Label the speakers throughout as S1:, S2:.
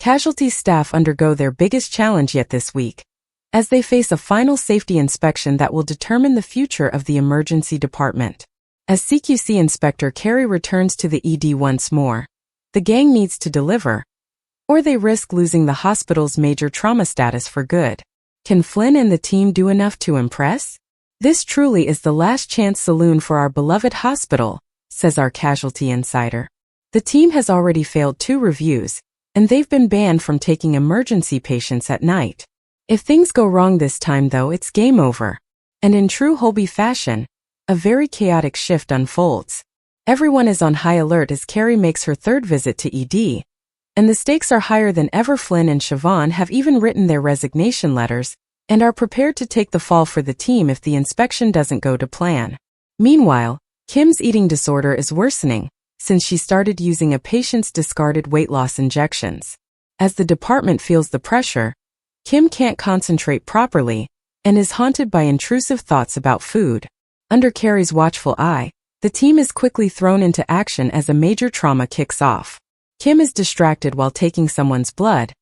S1: Casualty staff undergo their biggest challenge yet this week, as they face a final safety inspection that will determine the future of the emergency department. As CQC Inspector Carrie returns to the ED once more, the gang needs to deliver, or they risk losing the hospital's major trauma status for good. Can Flynn and the team do enough to impress? This truly is the last chance saloon for our beloved hospital, says our Casualty insider. The team has already failed 2 reviews, and they've been banned from taking emergency patients at night. If things go wrong this time though, it's game over. And in true Holby fashion, a very chaotic shift unfolds. Everyone is on high alert as Carrie makes her 3rd visit to ED, and the stakes are higher than ever. Flynn and Siobhan have even written their resignation letters and are prepared to take the fall for the team if the inspection doesn't go to plan. Meanwhile, Kim's eating disorder is worsening since she started using a patient's discarded weight loss injections. As the department feels the pressure, Kim can't concentrate properly and is haunted by intrusive thoughts about food. Under Carrie's watchful eye, the team is quickly thrown into action as a major trauma kicks off. Kim is distracted while taking someone's blood,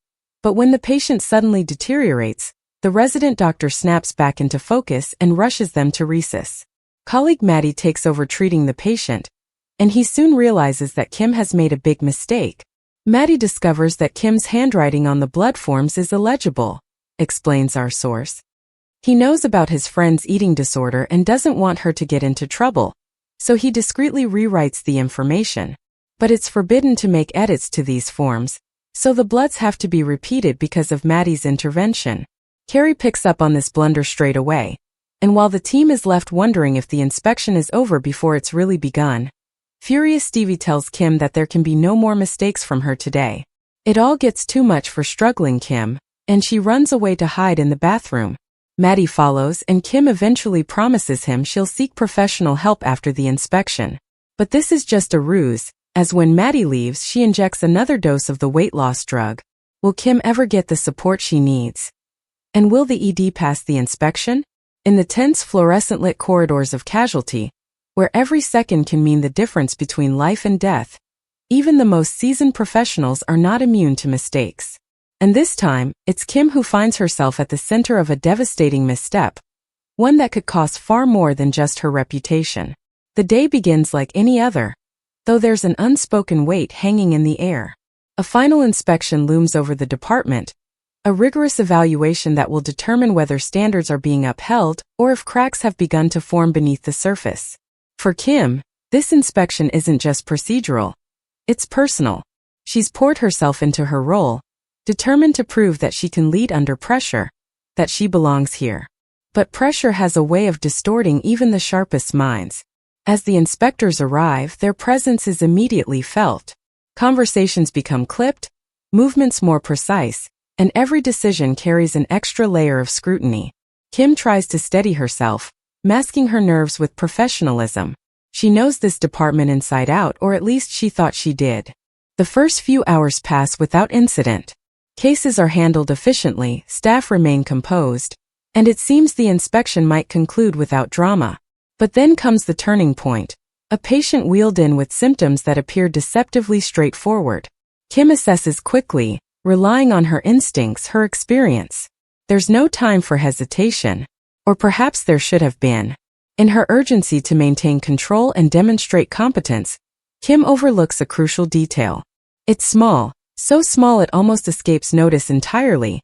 S1: but when the patient suddenly deteriorates, the resident doctor snaps back into focus and rushes them to resus. Colleague Maddie takes over treating the patient, and he soon realizes that Kim has made a big mistake. Maddie discovers that Kim's handwriting on the blood forms is illegible, explains our source. He knows about his friend's eating disorder and doesn't want her to get into trouble, so he discreetly rewrites the information. But it's forbidden to make edits to these forms, so the bloods have to be repeated because of Maddie's intervention. Carrie picks up on this blunder straight away, and while the team is left wondering if the inspection is over before it's really begun, furious Stevie tells Kim that there can be no more mistakes from her today. It all gets too much for struggling Kim, and she runs away to hide in the bathroom. Maddie follows, and Kim eventually promises him she'll seek professional help after the inspection. But this is just a ruse, as when Maddie leaves, she injects another dose of the weight loss drug. Will Kim ever get the support she needs? And will the ED pass the inspection? In the tense fluorescent-lit corridors of Casualty, where every second can mean the difference between life and death, even the most seasoned professionals are not immune to mistakes. And this time, it's Kim who finds herself at the center of a devastating misstep, one that could cost far more than just her reputation. The day begins like any other, though there's an unspoken weight hanging in the air. A final inspection looms over the department, a rigorous evaluation that will determine whether standards are being upheld or if cracks have begun to form beneath the surface. For Kim, this inspection isn't just procedural, it's personal. She's poured herself into her role, determined to prove that she can lead under pressure, that she belongs here. But pressure has a way of distorting even the sharpest minds. As the inspectors arrive, their presence is immediately felt. Conversations become clipped, movements more precise, and every decision carries an extra layer of scrutiny. Kim tries to steady herself, masking her nerves with professionalism. She knows this department inside out, or at least she thought she did. The first few hours pass without incident. Cases are handled efficiently, staff remain composed, and it seems the inspection might conclude without drama. But then comes the turning point. A patient wheeled in with symptoms that appear deceptively straightforward. Kim assesses quickly, relying on her instincts, her experience. There's no time for hesitation. Or perhaps there should have been. In her urgency to maintain control and demonstrate competence, Kim overlooks a crucial detail. It's small, so small it almost escapes notice entirely.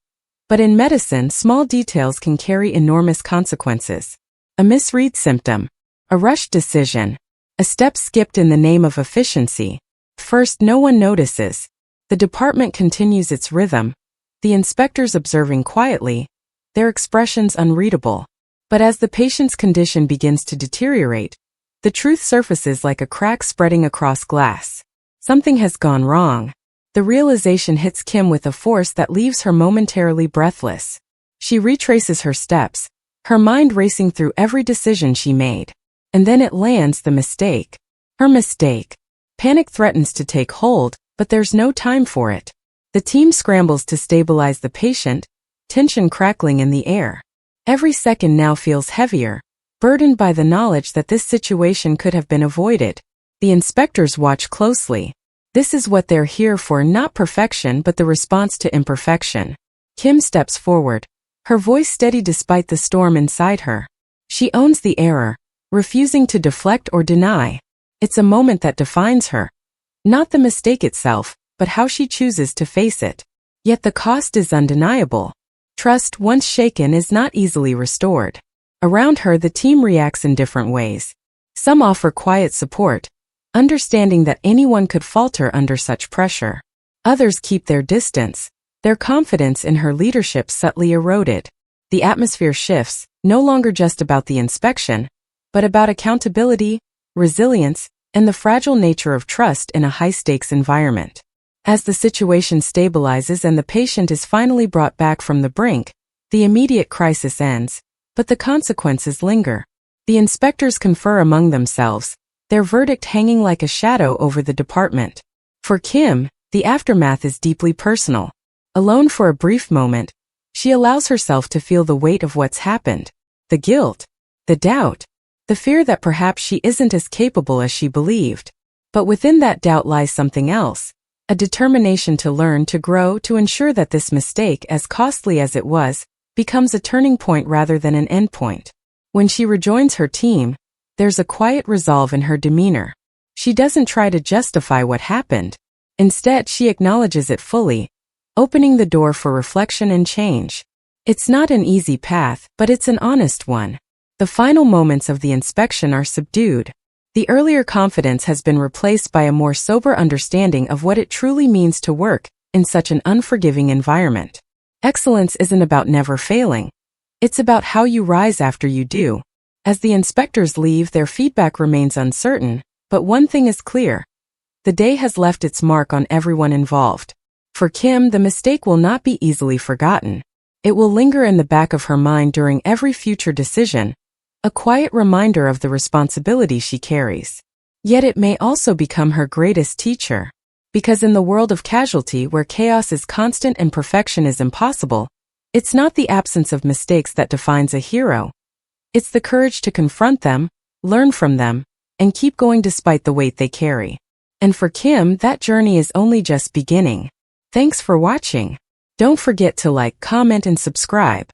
S1: But in medicine, small details can carry enormous consequences. A misread symptom, a rushed decision, a step skipped in the name of efficiency. First, no one notices. The department continues its rhythm, the inspectors observing quietly, their expressions unreadable. But as the patient's condition begins to deteriorate, the truth surfaces like a crack spreading across glass. Something has gone wrong. The realization hits Kim with a force that leaves her momentarily breathless. She retraces her steps, her mind racing through every decision she made. And then it lands, the mistake. Her mistake. Panic threatens to take hold, but there's no time for it. The team scrambles to stabilize the patient, tension crackling in the air. Every second now feels heavier, burdened by the knowledge that this situation could have been avoided. The inspectors watch closely. This is what they're here for, not perfection but the response to imperfection. Kim steps forward, her voice steady despite the storm inside her. She owns the error, refusing to deflect or deny. It's a moment that defines her. Not the mistake itself, but how she chooses to face it. Yet the cost is undeniable. Trust, once shaken, is not easily restored. Around her, the team reacts in different ways. Some offer quiet support, understanding that anyone could falter under such pressure. Others keep their distance, their confidence in her leadership subtly eroded. The atmosphere shifts, no longer just about the inspection, but about accountability, resilience, and the fragile nature of trust in a high-stakes environment. As the situation stabilizes and the patient is finally brought back from the brink, the immediate crisis ends, but the consequences linger. The inspectors confer among themselves, their verdict hanging like a shadow over the department. For Kim, the aftermath is deeply personal. Alone for a brief moment, she allows herself to feel the weight of what's happened. The guilt, the doubt, the fear that perhaps she isn't as capable as she believed. But within that doubt lies something else, a determination to learn, to grow, to ensure that this mistake, as costly as it was, becomes a turning point rather than an endpoint. When she rejoins her team, there's a quiet resolve in her demeanor. She doesn't try to justify what happened. Instead, she acknowledges it fully, opening the door for reflection and change. It's not an easy path, but it's an honest one. The final moments of the inspection are subdued. The earlier confidence has been replaced by a more sober understanding of what it truly means to work in such an unforgiving environment. Excellence isn't about never failing. It's about how you rise after you do. As the inspectors leave, their feedback remains uncertain, but one thing is clear. The day has left its mark on everyone involved. For Kim, the mistake will not be easily forgotten. It will linger in the back of her mind during every future decision, a quiet reminder of the responsibility she carries. Yet it may also become her greatest teacher. Because in the world of Casualty, where chaos is constant and perfection is impossible, it's not the absence of mistakes that defines a hero. It's the courage to confront them, learn from them, and keep going despite the weight they carry. And for Kim, that journey is only just beginning. Thanks for watching. Don't forget to like, comment, and subscribe.